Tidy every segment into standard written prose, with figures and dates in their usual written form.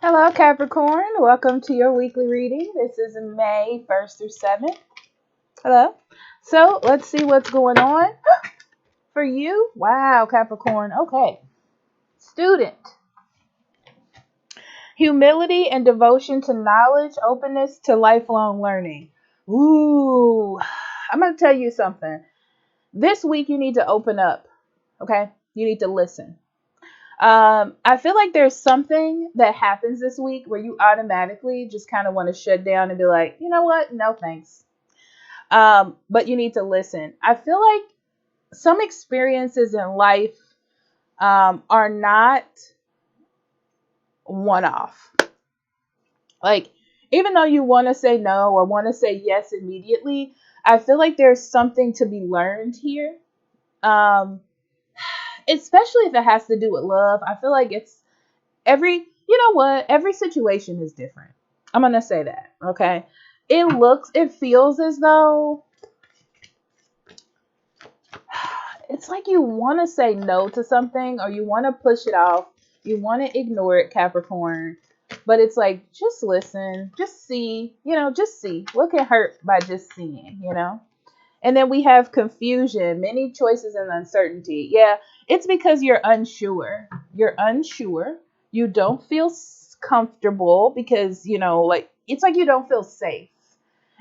Hello, Capricorn. Welcome to your weekly reading. This is May 1st through 7th. Hello. So let's see what's going on for you. Wow, Capricorn. Okay. Student. Humility and devotion to knowledge, openness to lifelong learning. Ooh, I'm going to tell you something. This week you need to open up. Okay. You need to listen. I feel like there's something that happens this week where you automatically just kind of want to shut down and be like, you know what? No, thanks. But you need to listen. I feel like some experiences in life are not one off. Like, even though you want to say no or want to say yes immediately, I feel like there's something to be learned here. Um, Especially if it has to do with love. I feel like you know what? Every situation is different. I'm going to say that. Okay. It feels as though it's like you want to say no to something or you want to push it off. You want to ignore it, Capricorn. But it's like, just listen, just see, just see. What can hurt by just seeing? And then we have confusion, many choices and uncertainty. Yeah, it's because you're unsure. You're unsure. You don't feel comfortable because, like, it's like you don't feel safe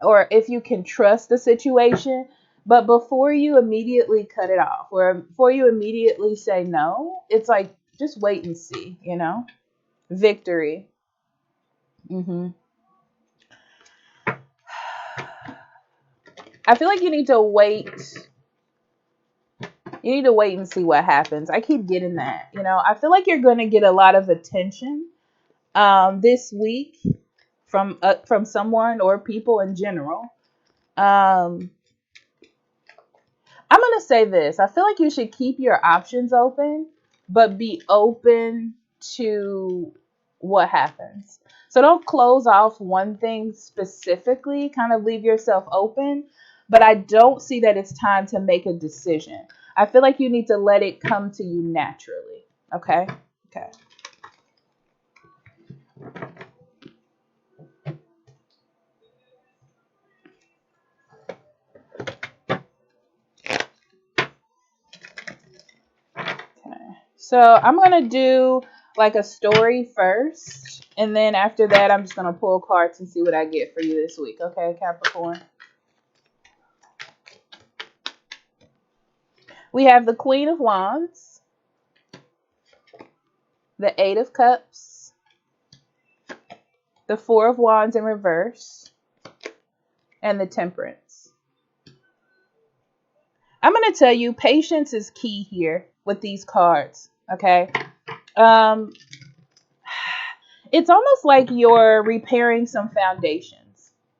or if you can trust the situation. But before you immediately cut it off or before you immediately say no, it's like, just wait and see. Victory. hmm I feel like you need to wait. You need to wait and see what happens. I keep getting that. I feel like you're going to get a lot of attention this week from someone or people in general. I'm going to say this. I feel like you should keep your options open, but be open to what happens. So don't close off one thing specifically, kind of leave yourself open. But I don't see that it's time to make a decision. I feel like you need to let it come to you naturally. Okay? Okay. Okay. So I'm going to do like a story first. And then after that, I'm just going to pull cards and see what I get for you this week. Okay, Capricorn? We have the Queen of Wands, the Eight of Cups, the Four of Wands in reverse, and the Temperance. I'm going to tell you, patience is key here with these cards. Okay. Um, it's almost like you're repairing some foundations.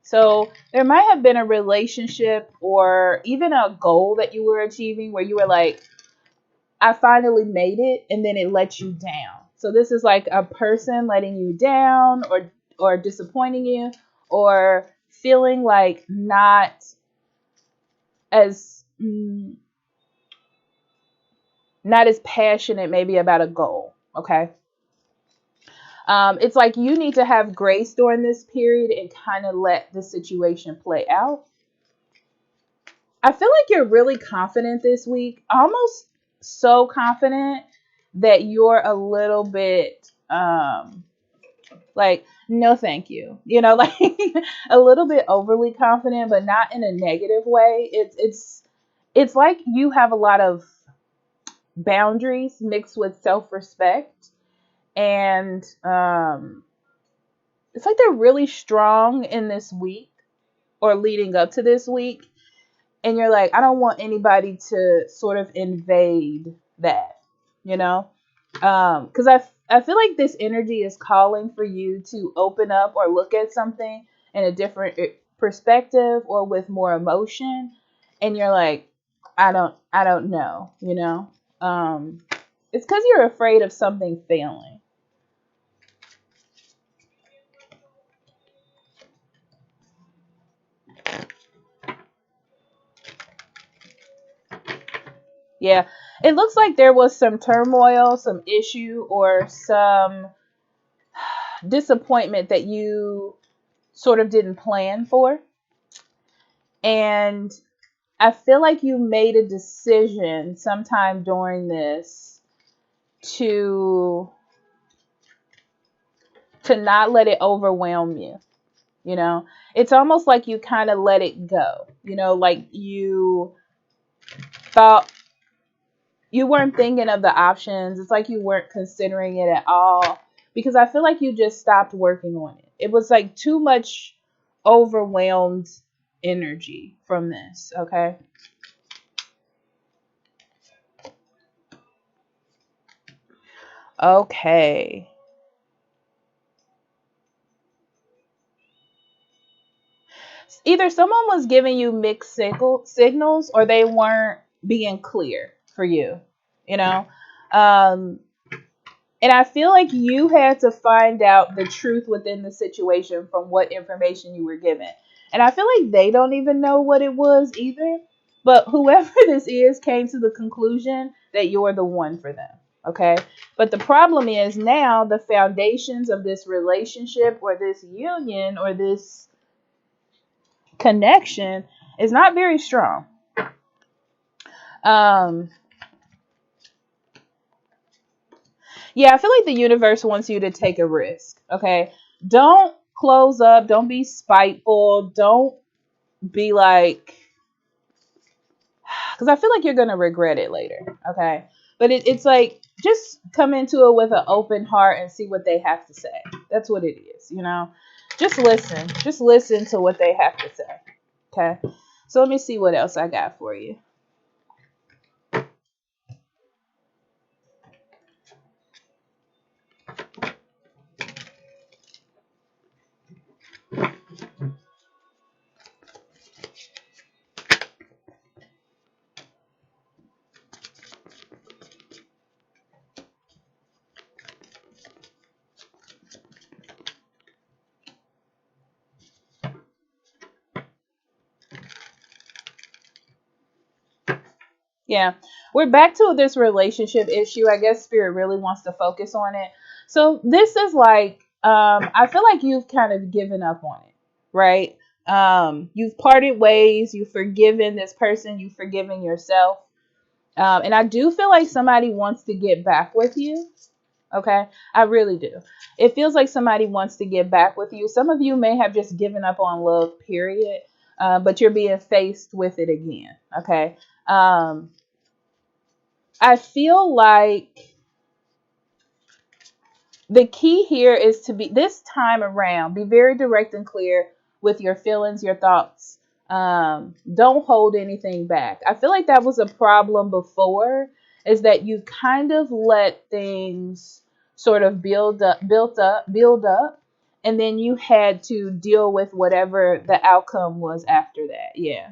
So there might have been a relationship or even a goal that you were achieving where you were like, I finally made it, and then it let you down. So this is like a person letting you down or disappointing you or feeling like not as not as passionate maybe about a goal. Okay. It's like you need to have grace during this period and kind of let the situation play out. I feel like you're really confident this week, almost so confident that you're a little bit like, no thank you, like a little bit overly confident, but not in a negative way. It's like you have a lot of boundaries mixed with self-respect, and it's like they're really strong in this week or leading up to this week, and you're like, I don't want anybody to sort of invade that, because I feel like this energy is calling for you to open up or look at something in a different perspective or with more emotion, and you're like, I don't know. It's because you're afraid of something failing. Yeah, it looks like there was some turmoil, some issue, or some disappointment that you sort of didn't plan for. And I feel like you made a decision sometime during this to not let it overwhelm you. You know, it's almost like you kind of let it go. You know, like you thought you weren't thinking of the options. It's like you weren't considering it at all because I feel like you just stopped working on it. It was like too much overwhelmed energy from this, okay? Okay. Either someone was giving you mixed signals or they weren't being clear for you, you know? Um, and I feel like you had to find out the truth within the situation from what information you were given. And I feel like they don't even know what it was either. But whoever this is came to the conclusion that you're the one for them. Okay. But the problem is now the foundations of this relationship or this union or this connection is not very strong. Um, yeah, I feel like the universe wants you to take a risk. Okay. Don't close up. Don't be spiteful. Don't be like, because I feel like you're going to regret it later. Okay. But it's like, just come into it with an open heart and see what they have to say. That's what it is, you know? Just listen. Just listen to what they have to say. Okay. So let me see what else I got for you. Yeah, we're back to this relationship issue. I guess Spirit really wants to focus on it. So this is like, I feel like you've kind of given up on it, right? You've parted ways. You've forgiven this person. You've forgiven yourself. And I do feel like somebody wants to get back with you. Okay, I really do. It feels like somebody wants to get back with you. Some of you may have just given up on love, period. But you're being faced with it again. Okay. Um, I feel like the key here is to be this time around, be very direct and clear with your feelings, your thoughts. Don't hold anything back. I feel like that was a problem before, is that you kind of let things sort of build up, and then you had to deal with whatever the outcome was after that. Yeah.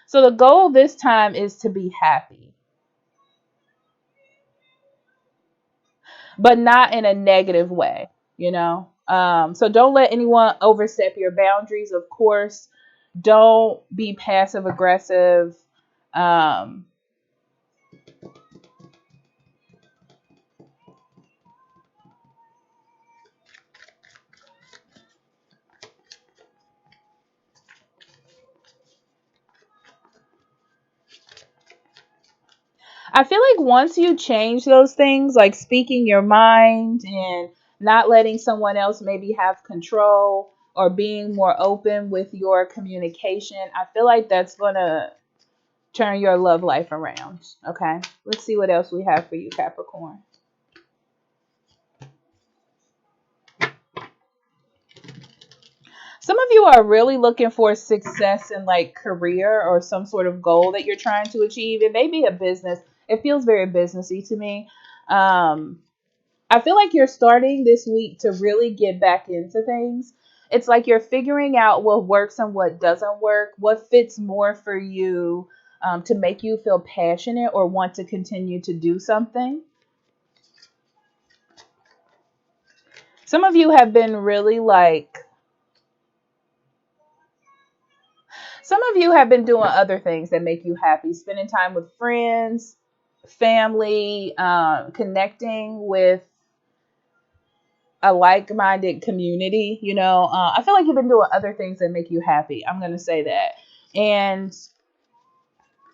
So the goal this time is to be happy, but not in a negative way, you know? So don't let anyone overstep your boundaries, of course. Don't be passive aggressive. Um, I feel like once you change those things, like speaking your mind and not letting someone else maybe have control or being more open with your communication, I feel like that's going to turn your love life around. Okay, let's see what else we have for you, Capricorn. Some of you are really looking for success in like career or some sort of goal that you're trying to achieve. It may be a business. It feels very businessy to me. Um, I feel like you're starting this week to really get back into things. It's like you're figuring out what works and what doesn't work, what fits more for you, to make you feel passionate or want to continue to do something. Some of you have been really like, some of you have been doing other things that make you happy, spending time with friends, family, connecting with a like-minded community. I feel like you've been doing other things that make you happy. I'm gonna say that, and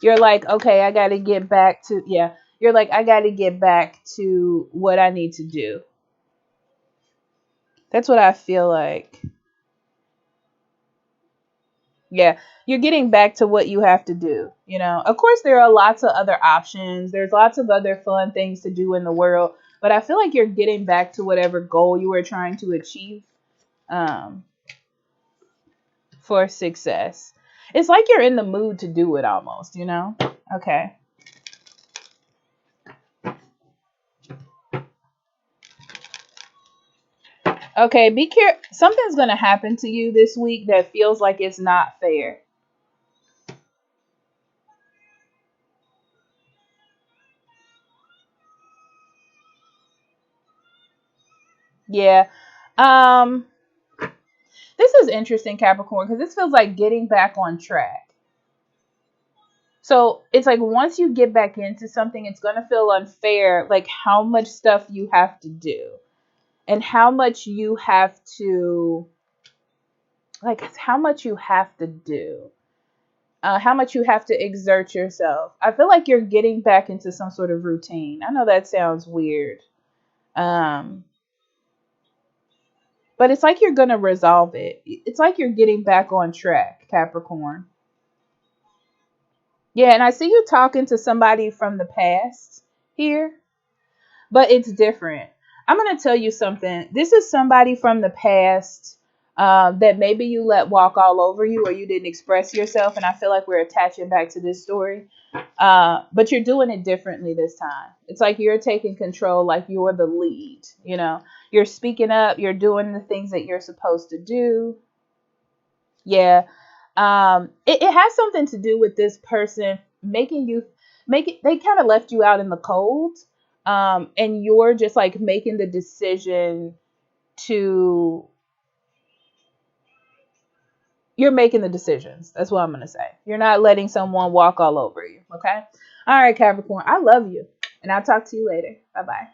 you're like, okay, I got to get back to yeah. You're like, I got to get back to what I need to do. That's what I feel like. Yeah, you're getting back to what you have to do. Of course, there are lots of other options. There's lots of other fun things to do in the world. But I feel like you're getting back to whatever goal you were trying to achieve um, for success. It's like you're in the mood to do it almost. Okay. Okay, be careful. Something's going to happen to you this week that feels like it's not fair. Yeah. Um, this is interesting, Capricorn, because this feels like getting back on track. So it's like once you get back into something, it's going to feel unfair, like how much stuff you have to do and how much you have to, how much you have to do, how much you have to exert yourself. I feel like you're getting back into some sort of routine. I know that sounds weird. Um, but it's like you're going to resolve it. It's like you're getting back on track, Capricorn. Yeah, and I see you talking to somebody from the past here, but it's different. I'm going to tell you something. This is somebody from the past that maybe you let walk all over you or you didn't express yourself. And I feel like we're attaching back to this story. But you're doing it differently this time. It's like you're taking control, like you're the lead. You're speaking up, you're doing the things that you're supposed to do. Yeah. It has something to do with this person making you they kind of left you out in the cold. And you're just like making the decision to you're making the decisions. That's what I'm gonna say. You're not letting someone walk all over you. Okay. All right, Capricorn. I love you. And I'll talk to you later. Bye bye.